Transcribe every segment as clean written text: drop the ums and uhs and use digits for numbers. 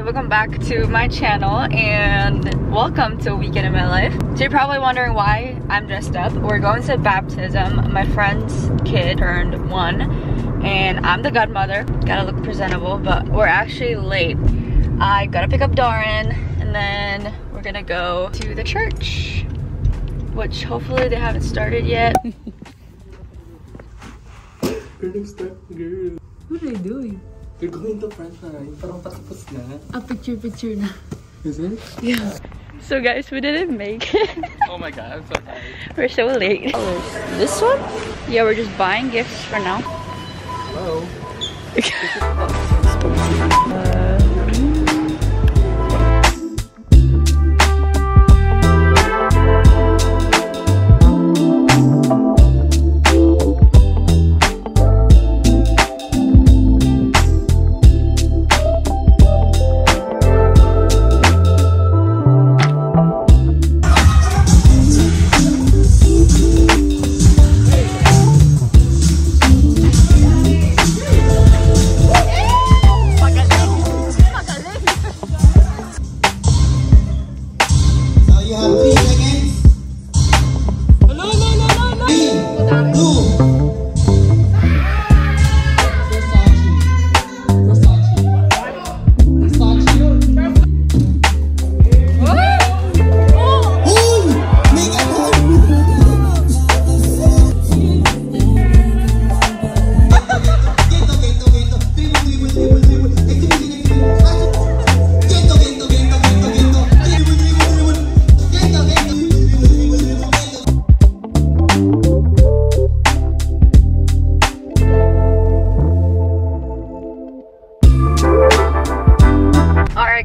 so welcome back to my channel and welcome to a weekend in my life. So you're probably wondering why I'm dressed up. We're going to baptism. My friend's kid turned 1 and I'm the godmother. Gotta look presentable, but we're actually late. I gotta pick up Darren and then we're gonna go to the church, which hopefully they haven't started yet. What are they doing? They're going to front line. Parang patapos na. A picture na. Is it? Yeah. So guys, we didn't make it. Oh my god, I'm so tired. We're so late. This one? Yeah, we're just buying gifts for now. Hello.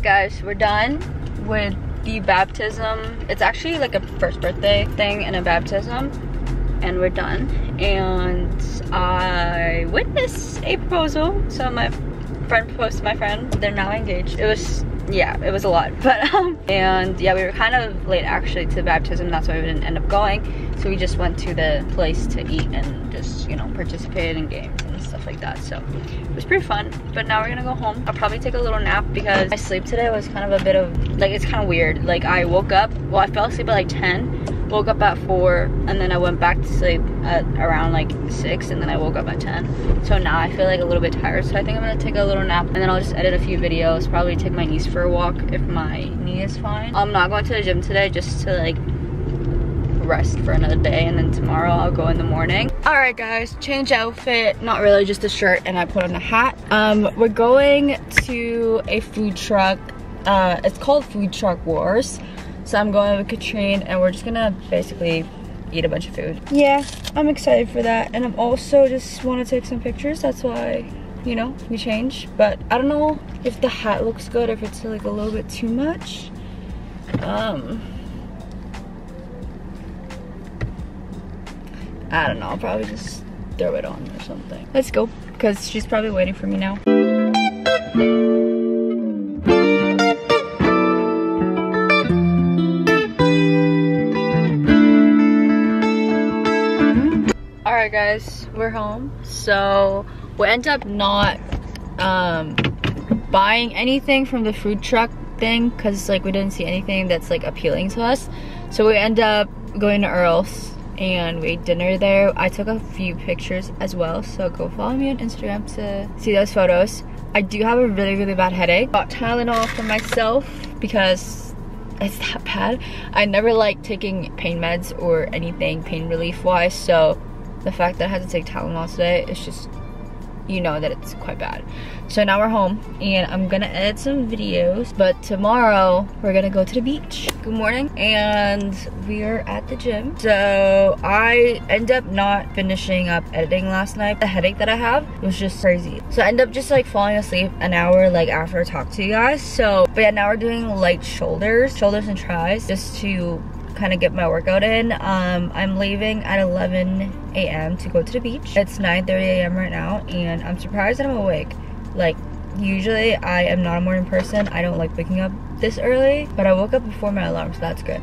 Guys, we're done with the baptism. It's actually like a first birthday thing and a baptism, and we're done. And I witnessed a proposal. So my friend proposed to my friend. They're now engaged. It was, yeah, it was a lot, but and yeah, we were kind of late actually to the baptism. That's why we didn't end up going. So we just went to the place to eat and just, you know, participate in games and stuff like that. So it was pretty fun. But now we're gonna go home. I'll probably take a little nap because my sleep today was kind of a bit of, like, it's kind of weird. Like, I woke up, well, I fell asleep at like 10, woke up at 4, and then I went back to sleep at around like 6, and then I woke up at 10. So now I feel like a little bit tired, so I think I'm gonna take a little nap, and then I'll just edit a few videos, probably take my niece for a walk if my knee is fine. I'm not going to the gym today, just to like rest for another day, and then tomorrow I'll go in the morning. All right guys, change outfit. Not really, just a shirt, and I put on a hat. We're going to a food truck. It's called Food Truck Wars. So I'm going with Katrine, and we're just gonna basically eat a bunch of food. Yeah, I'm excited for that, and I'm also just want to take some pictures. That's why, you know, we change. But I don't know if the hat looks good, if it's like a little bit too much. I don't know, I'll probably just throw it on or something. Let's go, because she's probably waiting for me now. Alright guys, we're home. So we end up not buying anything from the food truck thing, because like we didn't see anything that's like appealing to us. So we end up going to Earl's and we ate dinner there. I took a few pictures as well, so go follow me on Instagram to see those photos. I do have a really bad headache. Got Tylenol for myself because it's that bad. I never like taking pain meds or anything pain relief wise, so the fact that I had to take Tylenol today is just, you know that it's quite bad. So now we're home and I'm gonna edit some videos, but tomorrow we're gonna go to the beach. Good morning, and we're at the gym. So I end up not finishing up editing last night. The headache that I have was just crazy, so I end up just like falling asleep an hour like after I talked to you guys. So but yeah, now we're doing light shoulders and tries just to kind of get my workout in. I'm leaving at 11 a.m. to go to the beach. It's 9:30 a.m. right now, and I'm surprised that I'm awake. Like, usually I am not a morning person. I don't like waking up this early, but I woke up before my alarm, so that's good.